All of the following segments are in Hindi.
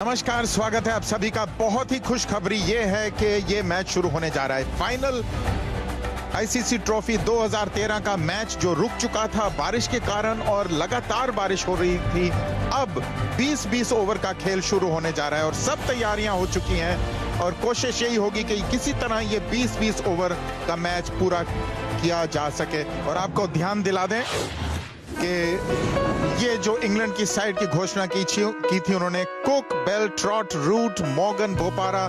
नमस्कार, स्वागत है आप सभी का। बहुत ही खुशखबरी ये है कि ये मैच शुरू होने जा रहा है। फाइनल आईसीसी ट्रॉफी 2013 का मैच जो रुक चुका था बारिश के कारण और लगातार बारिश हो रही थी, अब 20-20 ओवर का खेल शुरू होने जा रहा है और सब तैयारियां हो चुकी हैं और कोशिश यही होगी कि किसी तरह ये 20-20 ओवर का मैच पूरा किया जा सके। और आपको ध्यान दिला दें कि ये जो इंग्लैंड की साइड की घोषणा की थी उन्होंने Cook, Bell, Trott, Root, Morgan, Bopara,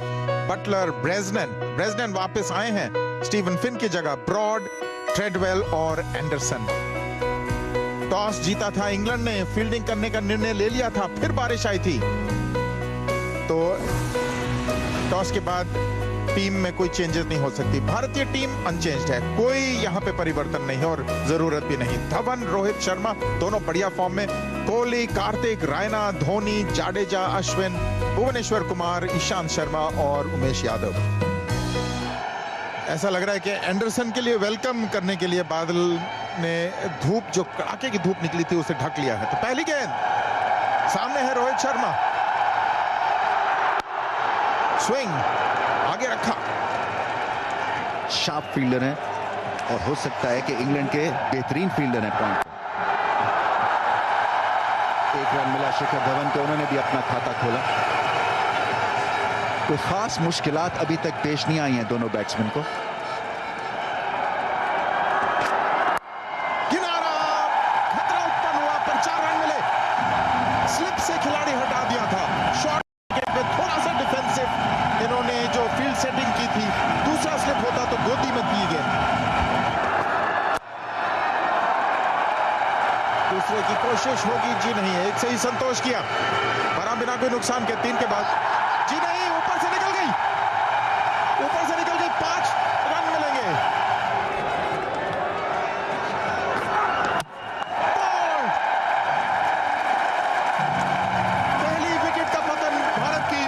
Buttler, Bresnan वापस आए हैं स्टीवन फिन की जगह, ब्रॉड, ट्रेडवेल और एंडरसन। टॉस जीता था इंग्लैंड ने, फील्डिंग करने का निर्णय ले लिया था, फिर बारिश आई थी तो टॉस के बाद टीम में कोई चेंजेस नहीं हो सकती। भारतीय टीम अनचेंज्ड है, कोई यहां पे परिवर्तन नहीं है और जरूरत भी नहीं। धवन, रोहित शर्मा दोनों बढ़िया फॉर्म में, कोहली, कार्तिक, रायना, धोनी, जाडेजा, अश्विन, भुवनेश्वर कुमार, ईशांत शर्मा और उमेश यादव। ऐसा लग रहा है कि एंडरसन के लिए वेलकम करने के लिए बादल ने धूप, जो कड़ाके की धूप निकली थी, उसे ढक लिया है। तो पहली गेंद सामने है, रोहित शर्मा, स्विंग आगे रखा। शार्प फील्डर हैं और हो सकता है कि इंग्लैंड के बेहतरीन फील्डर हैं। पॉइंट एक रन मिला शिखर धवन को, उन्होंने भी अपना खाता खोला। कोई खास मुश्किलात अभी तक पेश नहीं आई हैं दोनों बैट्समैन को। किनारा, खतरा उत्पन्न हुआ पर 4 रन मिले। स्लिप से खिलाड़ी हटा दिया था। शॉट पे थोड़ा सा डिफेंसिव इन्होंने जो फील्ड सेटिंग की थी, दूसरा स्लिप होता तो गोदी में दी गेंद। दूसरे की कोशिश होगी, जी नहीं है, एक से ही संतोष किया, पर बिना कोई नुकसान के 3 के बाद, जी नहीं, ऊपर से निकल गई, 5 रन मिलेंगे। पहली विकेट का पतन भारत की।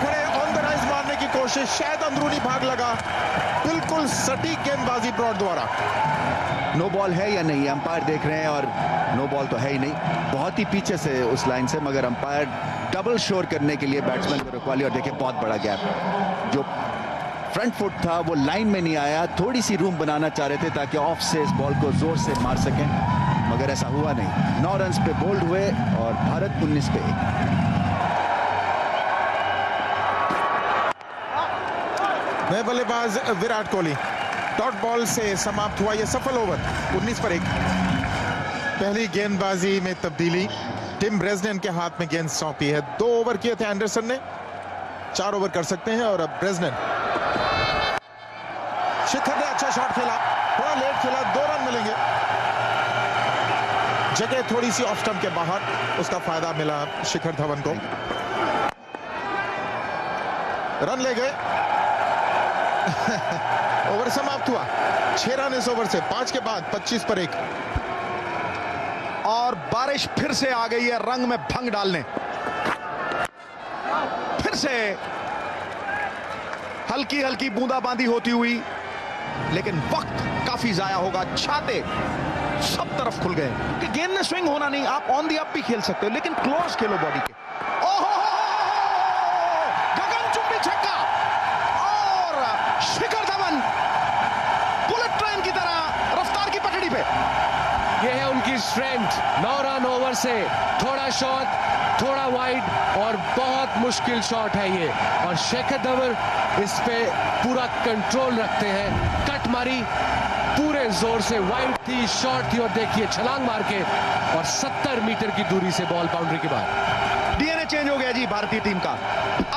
खड़े ऑन द राइज मारने की कोशिश, शायद अंदरूनी भाग लगा, बिल्कुल सटीक गेंदबाजी ब्रॉड द्वारा। नो बॉल है या नहीं, अंपायर देख रहे हैं और नो बॉल तो है ही नहीं, बहुत ही पीछे से उस लाइन से, मगर अंपायर डबल शोर करने के लिए बैट्समैन को रुकवा लिया। और देखिए बहुत बड़ा गैप, जो फ्रंट फुट था वो लाइन में नहीं आया, थोड़ी सी रूम बनाना चाह रहे थे ताकि ऑफ से इस बॉल को जोर से मार सकें, मगर ऐसा हुआ नहीं। 9 रन पे बोल्ड हुए और भारत 19 पे 1। नए बल्लेबाज विराट कोहली, डॉट बॉल से समाप्त हुआ यह सफल ओवर, 19 पर 1। पहली गेंदबाजी में तब्दीली, टिम ब्रेजनन के हाथ में गेंद सौंपी है। 2 ओवर किए थे एंडरसन ने, 4 ओवर कर सकते हैं और अब ब्रेजनन। शिखर ने अच्छा शॉट खेला, थोड़ा लेट खेला, 2 रन मिलेंगे। जगह थोड़ी सी ऑफ स्टंप के बाहर, उसका फायदा मिला शिखर धवन को। रन ले गए। ओवर समाप्त हुआ, 6 रन इस ओवर से, 5 के बाद 25 पर 1। और बारिश फिर से आ गई है रंग में भंग डालने। फिर से हल्की हल्की बूंदाबांदी होती हुई, लेकिन वक्त काफी जाया होगा। छाते सब तरफ खुल गए कि गेंद में स्विंग होना नहीं, आप ऑन दी अप भी खेल सकते हो, लेकिन क्लोज खेलो बॉडी के। ओहो, गगनचुंबी छक्का और शिखर धवन बुलेट ट्रेन की तरह रफ्तार की पटड़ी पे। ये है उनकी स्ट्रेंथ। 9 रन ओवर से थोड़ा शॉट, थोड़ा वाइड और बहुत मुश्किल शॉट है ये, और शिखर धवन इस पे पूरा कंट्रोल रखते हैं। कट मारी पूरे जोर से, वाइड थी, शॉट थी, और देखिए छलांग मार के और 70 मीटर की दूरी से बॉल बाउंड्री के बाद। डीएनए चेंज हो गया जी भारतीय टीम का,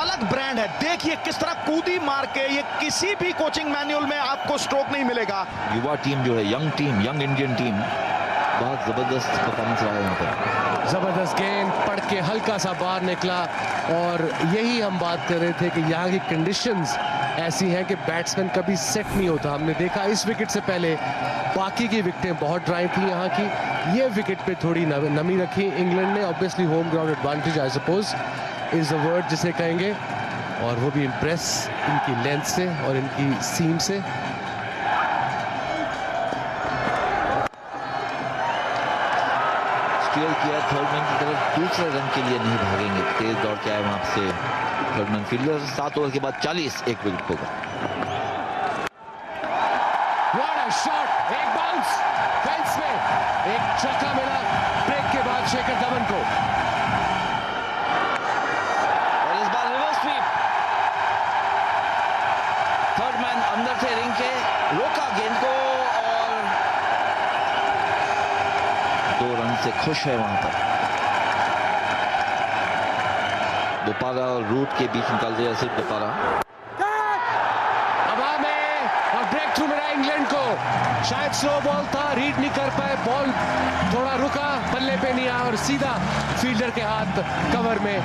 अलग ब्रांड है। देखिए किस तरह कूदी मार के, ये किसी भी कोचिंग मैनुअल में आपको स्ट्रोक नहीं मिलेगा। युवा टीम जो है, young team, young Indian team, बहुत जबरदस्त परफॉर्मेंस रहा है यहाँ पर। जबरदस्त गेंद पड़ के हल्का सा बाहर निकला, और यही हम बात कर रहे थे कि यहाँ की कंडीशंस ऐसी हैं कि बैट्समैन कभी सेट नहीं होता। हमने देखा इस विकेट से पहले बाकी की विकेटें बहुत ड्राई थी यहाँ की, ये विकेट पे थोड़ी नमी रखी इंग्लैंड ने। Obviously home ground advantage I suppose is the word जिसे कहेंगे, और वो भी इम्प्रेस इनकी लेंथ से और इनकी सीम से। फ्यूल किया थर्ड मैन की तरफ, दूसरे रन के लिए नहीं भागेंगे, तेज दौड़ के आए वहां से थर्ड मैन फील्डर। 7 ओवर के बाद 40, 1 विकेट होगा। शॉट, एक बाउंस फेंस में, एक चौका मिला ब्रेक के बाद शेखर धवन को, और इस बार रिवर्स स्वीप। थर्ड मैन अंदर थे रिंग के, रोका गेंद को और 2 रन से खुश है वहां पर। बोपारा और रूट के बीच निकाल दिया सिर्फ बोपारा। ब्रेक थ्रू मिला इंग्लैंड को, शायद स्लो बॉल था, रीड नहीं कर पाए, बॉल थोड़ा रुका, बल्ले पे नहीं आया और सीधा फील्डर के हाथ कवर में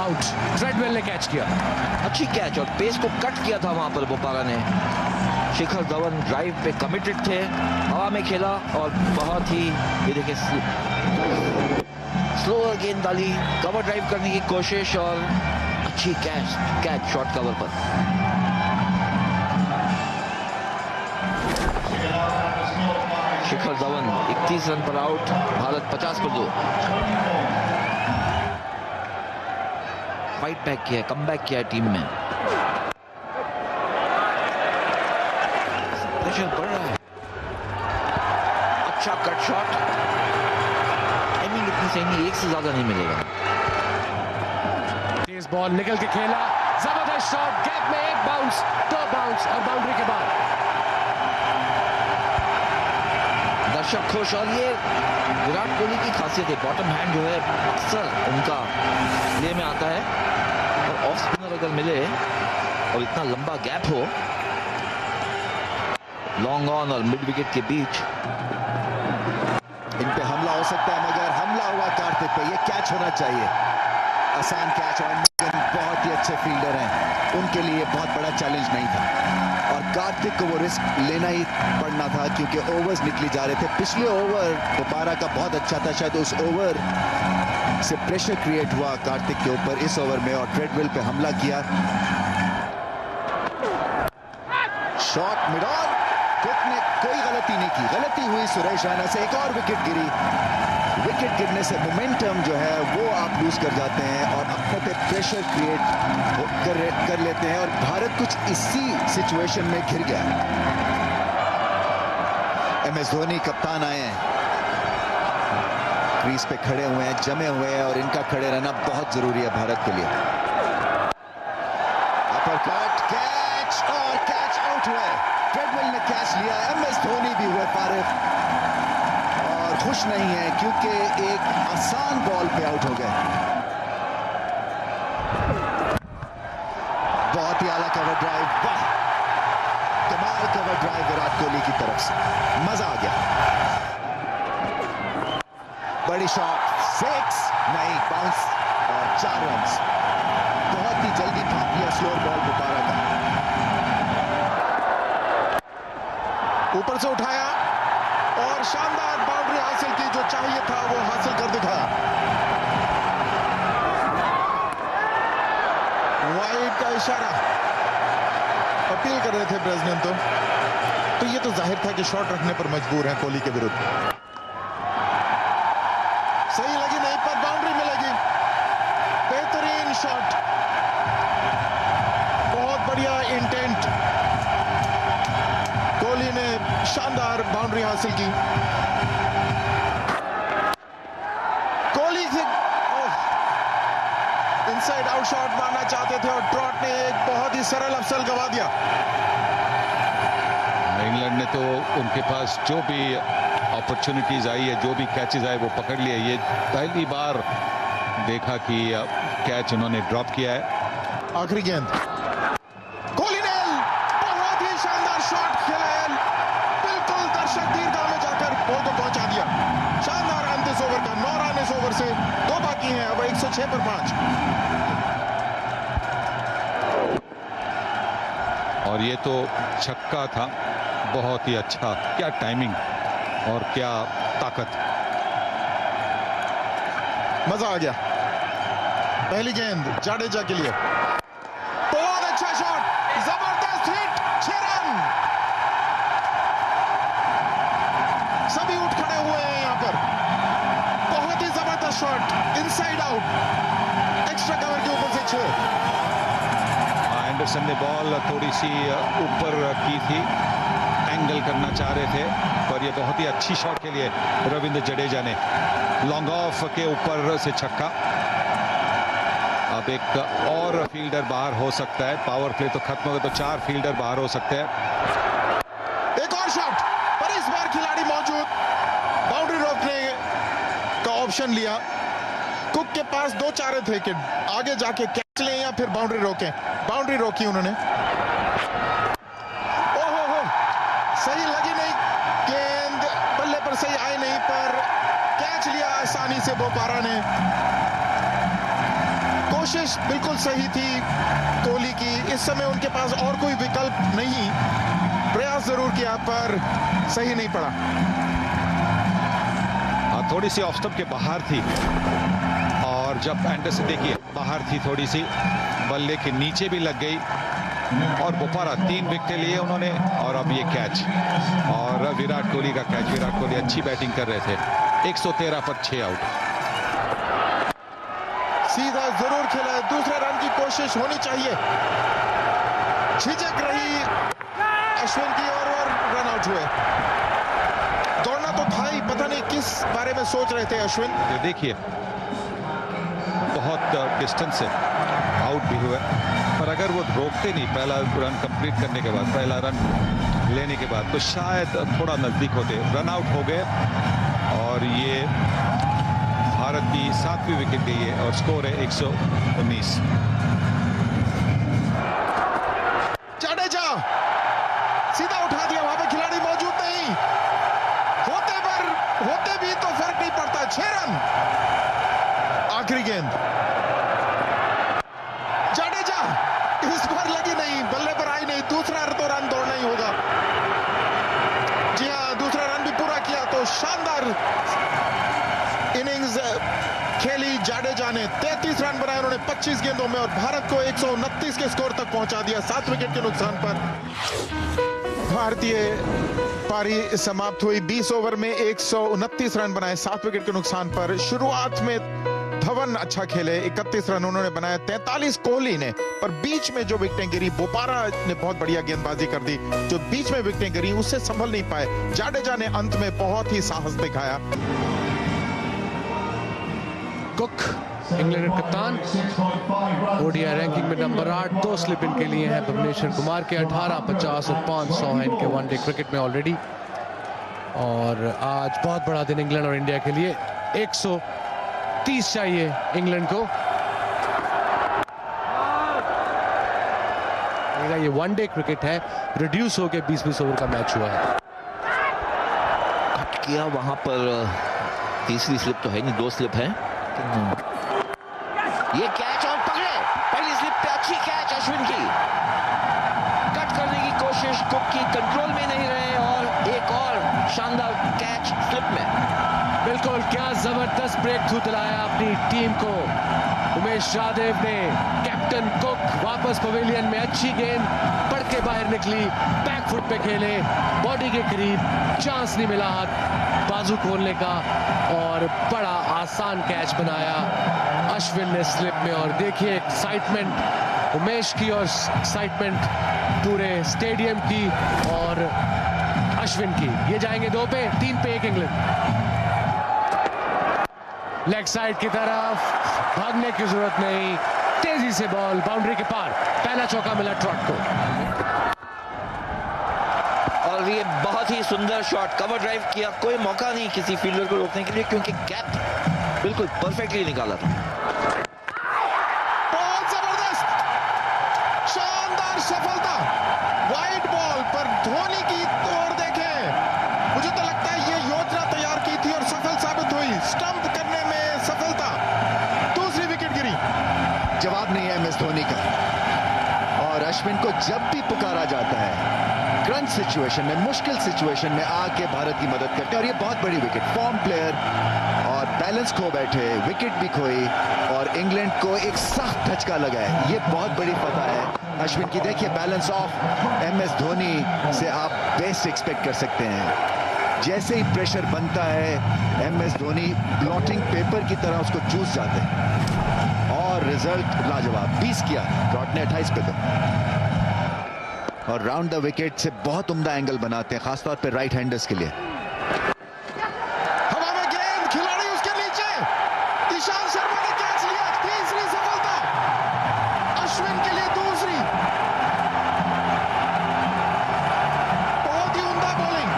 आउट। ट्रेडवेल ने कैच किया, अच्छी कैच और पेस को कट किया था वहां पर बोपारा ने। शिखर धवन ड्राइव पे कमिटेड थे, हवा में खेला और बहुत ही ये देखिए स्लोअर गेंद डाली, कवर ड्राइव करने की कोशिश और अच्छी कैच शॉर्ट कवर पर। शिखर धवन 31 रन पर आउट, भारत 50 पर 2। फाइट बैक किया, कम बैक किया टीम में, प्रेशर बढ़ रहा है। अच्छा कट शॉट, टाइमिंग इतनी सही नहीं, 1 से ज्यादा नहीं मिलेगा। तेज बॉल निकल के खेला, जबरदस्त शॉट, गैप में 1 बाउंस, 2 बाउंस और बाउंड्री के बाद दर्शक खुश। और ये विराट कोहली की खासियत है, बॉटम हैंड जो है अक्सर उनका प्ले में आता है, और ऑफ स्पिनर अगर मिले और इतना लंबा गैप हो लॉन्ग ऑन और मिड विकेट के बीच, इन पे हमला हो सकता है, मगर हमला हुआ कार्तिक पे, ये कैच होना चाहिए, आसान कैच। और बहुत ही अच्छे फील्डर हैं, उनके लिए बहुत बड़ा चैलेंज नहीं था और कार्तिक को वो रिस्क लेना ही पड़ना था क्योंकि ओवर्स निकली जा रहे थे। पिछले ओवर बोपारा का बहुत अच्छा था, शायद उस ओवर से प्रेशर क्रिएट हुआ कार्तिक के ऊपर इस ओवर में, और ट्रेडवेल पे हमला किया। शॉट मिड ऑन, कुक ने कोई गलती नहीं की, गलती हुई सुरेश रैना से, एक और विकेट गिरी। विकेट गिरने से मोमेंटम जो है वो आप लूज कर जाते हैं और अपने पे प्रेशर क्रिएट कर लेते हैं, और भारत कुछ इसी सिचुएशन में घिर गया। MS धोनी कप्तान आए हैं, क्रीज पे खड़े हुए हैं, जमे हुए हैं, और इनका खड़े रहना बहुत जरूरी है भारत के लिए। अपरकट, कैच, और कैच आउट हुए, ट्रेडवेल ने कैच लिया, MS धोनी भी हुए फारिग और खुश नहीं है क्योंकि एक आसान बॉल पे आउट हो गए। बहुत ही आला कवर ड्राइव, वाह कमाल कवर ड्राइव विराट कोहली की तरफ से, मजा आ गया। बड़ी शॉट, 6 नहीं, बाउंस और 4 रन। बहुत ही जल्दी भाग लिया स्लोअर बॉल बोपारा का, ऊपर से उठाया और शानदार बाउंड्री हासिल की, जो चाहिए था वो हासिल कर दिखाया। वाइड का इशारा अपील कर रहे थे ब्रेजनेन, तो ये तो जाहिर था कि शॉट रखने पर मजबूर है कोहली के विरुद्ध। सही लगी नहीं पर बाउंड्री मिलेगी, बेहतरीन शॉट, बहुत बढ़िया इंटेंट, कोहली ने शानदार बाउंड्री हासिल की। कोहली इनसाइड आउट शॉट मारना चाहते थे और ट्रॉट ने एक बहुत ही सरल अफसल गवा दिया। इंग्लैंड ने तो उनके पास जो भी अपॉर्चुनिटीज आई है, जो भी कैचेस आए वो पकड़ लिए। ये पहली बार देखा कि कैच उन्होंने ड्रॉप किया है। आखिरी गेंद, कोहली ने बहुत ही शानदार शॉट खेला है, बिल्कुल दर्शक दीर्घा में जाकर बॉल को पहुंचा दिया। शानदार अंत इस ओवर का, 9 रन इस ओवर से, 2 बाकी हैं, अब 106 पर 5। और ये तो छक्का था, बहुत ही अच्छा, क्या टाइमिंग और क्या ताकत, मजा आ गया। पहली गेंद जाडेजा के लिए, बहुत अच्छा शॉट, जबरदस्त हिट, 6 रन। सभी उठ खड़े हुए हैं यहां पर, बहुत ही shot inside out, extra cover के ऊपर से 6। एंडरसन ने बॉल थोड़ी सी ऊपर की थी, एंगल करना चाह रहे थे, पर ये बहुत ही अच्छी शॉट के लिए रविंद्र जडेजा ने लॉन्ग ऑफ के ऊपर से छक्का। अब एक और फील्डर बाहर हो सकता है, पावर प्ले तो खत्म हो गया, तो 4 फील्डर बाहर हो सकते हैं। एक और शॉट, पर इस बार खिलाड़ी मौजूद, बाउंड्री रोकने का ऑप्शन लिया। कुक के पास 2 चारे थे कि आगे जाके कैच लें या फिर बाउंड्री रोकें। बाउंड्री रोकी उन्होंने। ओहो, सही लगी नहीं गेंद, बल्ले पर सही आई नहीं, पर कैच लिया आसानी से बोपारा ने। कोशिश बिल्कुल सही थी कोहली की, इस समय उनके पास और कोई विकल्प नहीं, प्रयास जरूर किया पर सही नहीं पड़ा। थोड़ी सी ऑफ स्टंप के बाहर थी, और जब एंडरसन देखिए बाहर थी थोड़ी सी, बल्ले के नीचे भी लग गई, और बोपारा 3 विकेट लिए उन्होंने, और अब ये कैच, और विराट कोहली का कैच। विराट कोहली अच्छी बैटिंग कर रहे थे, 113 पर 6 आउट। सीधा जरूर खेला है, दूसरे रन की कोशिश होनी चाहिए। झिझक रही अश्विन की और रन आउट हुए। दौड़ना तो था ही, पता नहीं किस बारे में सोच रहे थे अश्विन। ये देखिए बहुत डिस्टेंस से आउट भी हुए, पर अगर वो रोकते नहीं पहला रन कंप्लीट करने के बाद, पहला रन लेने के बाद, तो शायद थोड़ा नजदीक होते। रन आउट हो गए, और ये भारत की 7वीं विकेट गई है, और स्कोर है 119। जडेजा सीधा उठा दिया, वहां पे खिलाड़ी मौजूद नहीं, होते भी तो फर्क नहीं पड़ता। 6 रन, आखिरी गेंद जडेजा, इस बार लगी नहीं, बल्ले पर आई नहीं, दूसरा तो रन दौड़ना ही होगा। जी हां, दूसरा रन भी पूरा किया, तो शानदार इनिंग्स खेली जडेजा ने। 33 रन बनाए उन्होंने 25 गेंदों में, और भारत को 129 के स्कोर तक पहुंचा दिया 7 विकेट के नुकसान पर। भारतीय पारी समाप्त हुई, 20 ओवर में 129 रन बनाए 7 विकेट के नुकसान पर। शुरुआत में धवन अच्छा खेले, 31 रन उन्होंने बनाए, 43 कोहली ने, पर बीच में जो विकेटें गिरी, बोपारा ने बहुत बढ़िया गेंदबाजी कर दी, जो बीच में विकेटें गिरी उससे संभल नहीं पाए। जडेजा ने अंत में बहुत ही साहस दिखाया। कुक इंग्लैंड कप्तान, ओडीआई रैंकिंग में नंबर 8, 2 स्लिप इनके लिए हैं भुवनेश्वर कुमार के 18, 50 और 500 हैं इनके वनडे क्रिकेट में ऑलरेडी। और आज बहुत बड़ा दिन इंग्लैंड और इंडिया के लिए, 130 चाहिए इंग्लैंड को। ये वनडे क्रिकेट है, रिड्यूस होकर 20-20 ओवर का मैच हुआ है। कट किया वहां पर, तीसरी स्लिप तो है नहीं, 2 स्लिप है। ये कैच और पकड़े, पहली स्लिप पे अच्छी कैच अश्विन की, कट करने की कोशिश कुक की, कंट्रोल में नहीं रहे, और एक और शानदार कैच स्लिप में। बिल्कुल, क्या जबरदस्त ब्रेक थ्रू दिलाया अपनी टीम को उमेश यादव ने। कैप्टन कुक वापस पवेलियन में, अच्छी गेंद पड़ के बाहर निकली, बैक फुट पे खेले, बॉडी के करीब, चांस नहीं मिला हाथ बाजू खोलने का, और बड़ा आसान कैच बनाया अश्विन ने स्लिप में। और देखिए एक्साइटमेंट उमेश की और एक्साइटमेंट पूरे स्टेडियम की और अश्विन की। ये जाएंगे 2 पे, 3 पे 1 इंग्लैंड। लेग साइड की तरफ, भागने की जरूरत नहीं, तेजी से बॉल बाउंड्री के पार, पहला चौका मिला ट्रॉट को। और ये बहुत ही सुंदर शॉट, कवर ड्राइव किया, कोई मौका नहीं किसी फील्डर को रोकने के लिए, क्योंकि गैप बिल्कुल परफेक्टली निकाला था। बहुत जबरदस्त, शानदार सफलता, वाइड बॉल पर धोनी की ओर देखें, मुझे तो लगता है ये योजना तैयार की थी और सफल साबित हुई। स्टंप करने में सफलता, दूसरी विकेट गिरी। जवाब नहीं है MS धोनी का, और अश्विन को जब भी पुकारा जाता है क्रंच सिचुएशन में, मुश्किल सिचुएशन में आके भारत की मदद करते हैं। और ये बहुत बड़ी विकेट, फॉर्म प्लेयर, और बैलेंस खो बैठे, विकेट भी खोई, और इंग्लैंड को एक सख्त धचका लगा है। ये बहुत बड़ी फतह है अश्विन की। देखिए बैलेंस ऑफ MS धोनी से आप बेस्ट एक्सपेक्ट कर सकते हैं। जैसे ही प्रेशर बनता है एमएस धोनी ब्लॉटिंग पेपर की तरह उसको चूस जाते हैं और रिजल्ट लाजवाब। 20 किया ब्रॉड ने 28 पे दो और राउंड द विकेट से बहुत उम्दा एंगल बनाते हैं, खासतौर पे राइट हैंडर्स के लिए। हवा में गेंद, खिलाड़ी उसके नीचे, ईशांत शर्मा ने कैच लिया, तीसरी सफलता, अश्विन के लिए दूसरी। बहुत ही उम्दा बॉलिंग,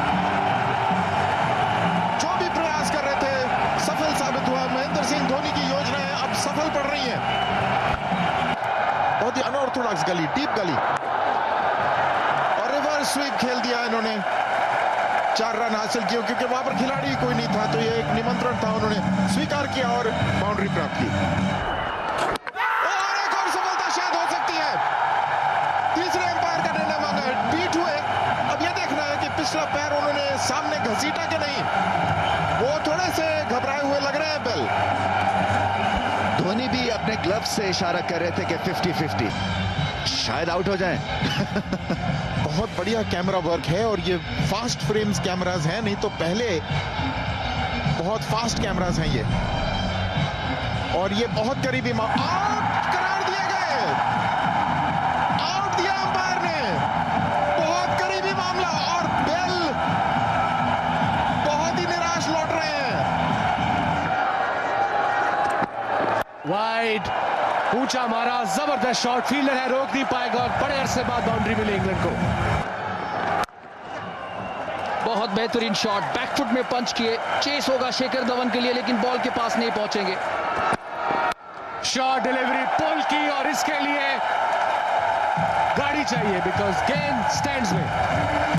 जो भी प्रयास कर रहे थे सफल साबित हुआ। महेंद्र सिंह धोनी की योजनाएं अब सफल पड़ रही हैं। बहुत ही अनऑर्थोडॉक्स गली, डीप गली, स्वीप खेल दिया इन्होंने। 4 रन हासिल किए क्योंकि वहां पर खिलाड़ी कोई नहीं था, तो ये एक निमंत्रण था, उन्होंने स्वीकार किया और बाउंड्री प्राप्त की। और एक और सफलता शायद हो सकती है। तीसरे अंपायर का निर्णय मांगा है, बीट हुए। अब यह देखना है कि पिछला पैर उन्होंने सामने घसीटा कि नहीं। वो थोड़े से घबराए हुए लग रहे हैं बेल। धोनी भी अपने ग्लव्स से इशारा कर रहे थे कि 50-50 शायद आउट हो जाएं। बहुत बढ़िया कैमरा वर्क है और ये फास्ट फ्रेम्स कैमरास हैं, नहीं तो पहले बहुत फास्ट कैमरास हैं ये। और ये बहुत करीबी आउट करार दिए गए, आउट दिया अंपायर ने। बहुत करीबी मामला और बेल बहुत ही निराश लौट रहे हैं। वाइड, ऊंचा मारा, जबरदस्त शॉट, फील्डर है, रोक नहीं पाएगा और बड़े अरसे बाद बाउंड्री मिली इंग्लैंड को। बहुत बेहतरीन शॉट, बैकफुट में पंच किए, चेस होगा शिखर धवन के लिए लेकिन बॉल के पास नहीं पहुंचेंगे। शॉट डिलीवरी पुल की और इसके लिए गाड़ी चाहिए बिकॉज गेंद स्टैंड्स में।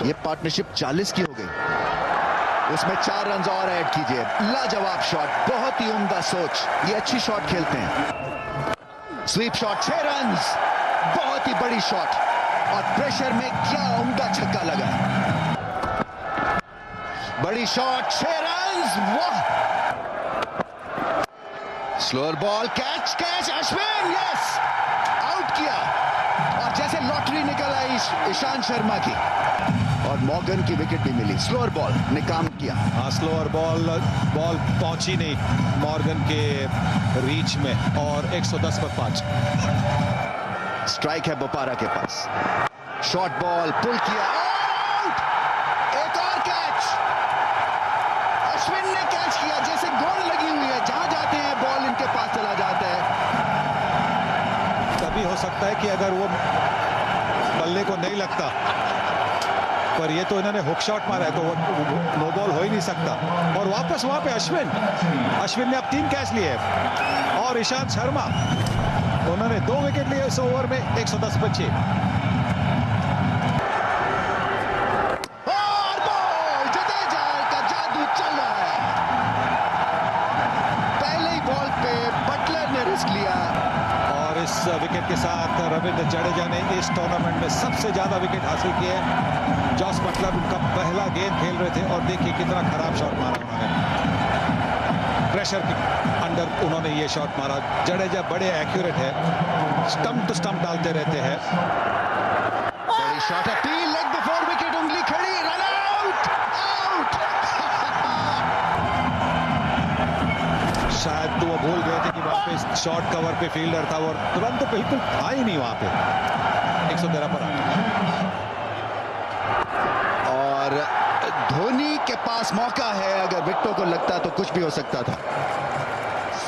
ये पार्टनरशिप 40 की हो गई, उसमें 4 रन और ऐड कीजिए। लाजवाब शॉट, बहुत ही उम्दा सोच, ये अच्छी शॉट खेलते हैं। स्वीप शॉट, 6 रन, बहुत ही बड़ी शॉट और प्रेशर में क्या उम्दा छक्का लगा। बड़ी शॉट, 6 रन, वाह। Slower ball, catch catch, Ashwin, yes, out किया और जैसे लॉटरी निकल आई ईशांत शर्मा की और मॉर्गन की विकेट भी मिली। स्लोअर बॉल ने काम किया। हाँ, स्लोअर बॉल पहुंची नहीं मॉर्गन के रीच में और 110 पर 5। स्ट्राइक है बोपारा के पास। शॉर्ट बॉल पुल किया, आउट। एक और कैच, अश्विन ने कैच किया, जैसे गोल लगी हुई है, जहां जाते हैं बॉल इनके पास चला जाता है। तभी हो सकता है कि अगर वो बल्ले को नहीं लगता, पर ये तो इन्होंने हुक शॉट मारा है तो वो नो बॉल हो ही नहीं सकता। और वापस वहां पे अश्विन ने अब 3 कैच लिए और ईशांत शर्मा, उन्होंने 2 विकेट लिए इस ओवर में, 110 पर 6। और बॉल, जडेजा का जादू चल रहा है। पहले ही बॉल पे बटलर ने रिस्क लिया और इस विकेट के साथ रविंद्र जडेजा ने इस टूर्नामेंट में सबसे ज्यादा विकेट हासिल किए। जॉस बटलर उनका पहला गेंद खेल रहे थे और देखिए कितना खराब शॉट मारा उन्होंने। प्रेशर के अंडर उन्होंने ये शॉट मारा। जडेजा बड़े एक्यूरेट है, स्टंप टू स्टंप डालते रहते हैं। बड़ी shot, appeal, leg before wicket, उंगली खड़ी, रन आउट, आउट। शायद तो वो भूल गए थे कि वहां पे शॉर्ट कवर पे फील्डर था और तुरंत तो बिल्कुल था ही नहीं वहां पे। 113 पर 8। और धोनी के पास मौका है, अगर विकेटों को लगता तो कुछ भी हो सकता था।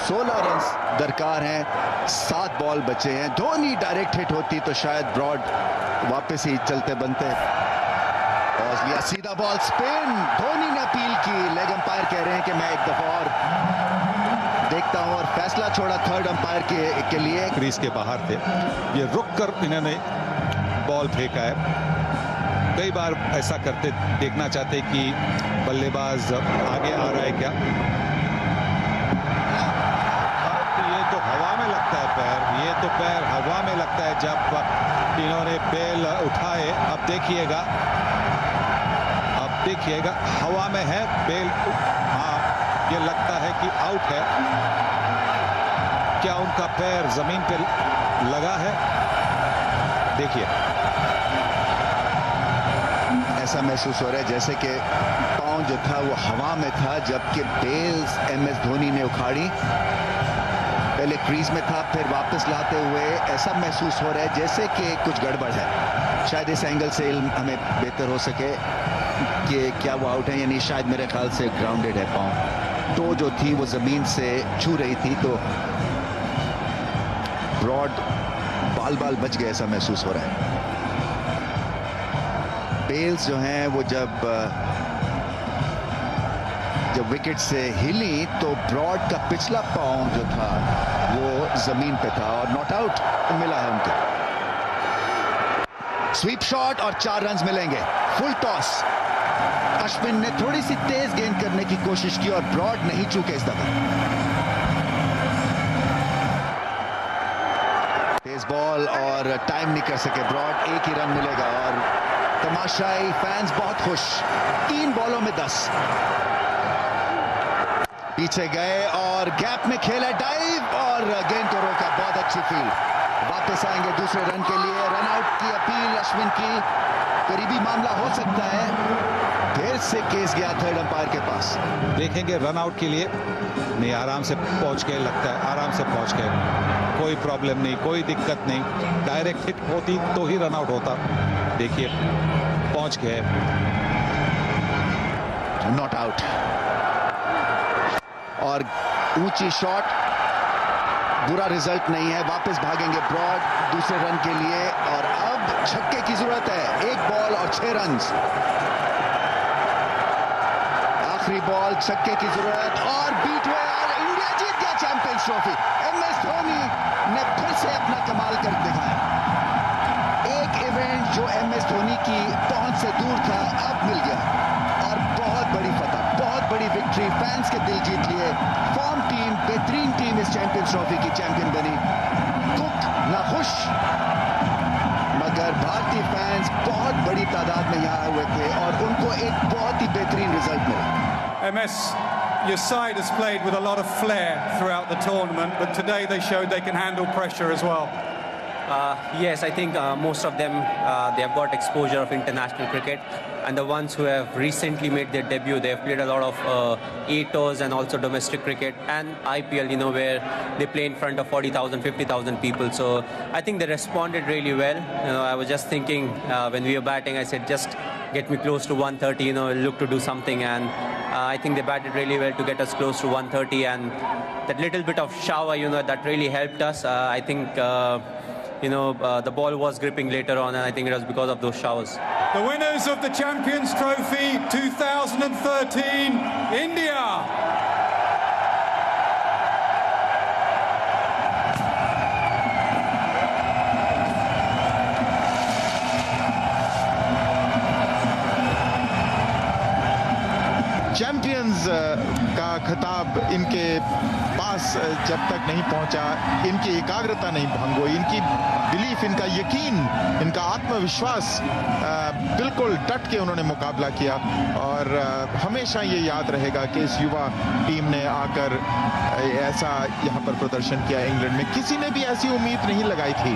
16 रन दरकार हैं, 7 बॉल बचे हैं। धोनी डायरेक्ट हिट होती तो शायद ब्रॉड वापस ही चलते बनते। पॉज लिया, सीधा बॉल स्पिन, धोनी ने अपील की। लेग अंपायर कह रहे हैं कि मैं एक दफा और देखता हूं और फैसला छोड़ा थर्ड अंपायर के लिए। क्रीज के बाहर थे, ये रुक कर इन्होंने बॉल फेंका है। कई बार ऐसा करते देखना चाहते कि बल्लेबाज आगे आ रहा है क्या। ये तो हवा में लगता है पैर, ये तो पैर हवा में लगता है जब इन्होंने बेल उठाए। अब देखिएगा हवा में है बेल। हाँ, ये लगता है कि आउट है। क्या उनका पैर जमीन पे लगा है? देखिए, ऐसा महसूस हो रहा है जैसे कि पाँव जो था वो हवा में था, जबकि बेल्स MS धोनी ने उखाड़ी। पहले क्रीज में था, फिर वापस लाते हुए ऐसा महसूस हो रहा है जैसे कि कुछ गड़बड़ है। शायद इस एंगल से हमें बेहतर हो सके कि क्या वो आउट है, यानी शायद मेरे ख्याल से ग्राउंडेड है। पाँव तो जो थी वो जमीन से छू रही थी, तो ब्रॉड बाल बच गए ऐसा महसूस हो रहा है। बेल्स जो हैं वो जब विकेट से हिली तो ब्रॉड का पिछला पांव जो था वो जमीन पे था और नॉट आउट मिला है उनको। स्वीप शॉट और 4 रन मिलेंगे। Full toss. अश्विन ने थोड़ी सी तेज गेंद करने की कोशिश की और ब्रॉड नहीं चूके इस दफा। तेज बॉल और टाइम नहीं कर सके ब्रॉड। 1 ही रन मिलेगा और तमाशाई फैंस बहुत खुश। 3 बॉलों में 10। पीछे गए और गैप में खेला डाइव और गेंद को रोका। बहुत अच्छी फील्ड। वापस आएंगे दूसरे रन के लिए। रन आउट की अपील अश्विन की। करीबी मामला हो सकता है। फिर से केस गया थर्ड अंपायर के पास। देखेंगे रन आउट के लिए। नहीं, आराम से पहुंच गए, लगता है आराम से पहुंच गए। कोई प्रॉब्लम नहीं, कोई दिक्कत नहीं। डायरेक्ट हिट होती तो ही रन आउट होता। देखिए पहुंच गए। नॉट आउट और ऊंची शॉट। बुरा रिजल्ट नहीं है। वापस भागेंगे ब्रॉड दूसरे रन के लिए और अब छक्के की जरूरत है। 1 बॉल और 6 रन। आखिरी बॉल, छक्के की जरूरत और बीट हुए और इंडिया जीत गया चैंपियंस ट्रॉफी। MS धोनी ने फिर से अपना कमाल कर दिखाया। एक इवेंट जो MS धोनी की पहुंच से दूर था अब मिल गया और बहुत बड़ी फतह, बहुत बड़ी विक्ट्री। फैंस के दिल जीत लिए। फॉर्म टीम, बेहतरीन टीम इस चैंपियंस ट्रॉफी की चैंपियन बनी। कुक नाखुश, मगर भारतीय फैंस बहुत बड़ी तादाद में यहाँ हुए थे और उनको एक बहुत ही बेहतरीन रिजल्ट मिला। MS, your side has played with a lot of flair throughout the tournament, but today they showed they can handle pressure as well. Yes, I think most of them they have got exposure of international cricket, and the ones who have recently made their debut, they have played a lot of A-tours and also domestic cricket and IPL, where they play in front of 40,000, 50,000 people. So I think they responded really well. I was just thinking when we were batting, I said just get me close to 130, look to do something, and I think they batted really well to get us close to 130, and that little bit of shower, that really helped us. I think the ball was gripping later on, and I think it was because of those showers. The winners of the Champions Trophy 2013, India. Champions का खिताब इनके पास जब तक नहीं पहुंचा, इनकी एकाग्रता नहीं भंग हुई, इनकी बिलीफ, इनका यकीन, इनका आत्मविश्वास, बिल्कुल डट के उन्होंने मुकाबला किया और हमेशा ये याद रहेगा कि इस युवा टीम ने आकर ऐसा यहाँ पर प्रदर्शन किया। इंग्लैंड में किसी ने भी ऐसी उम्मीद नहीं लगाई थी।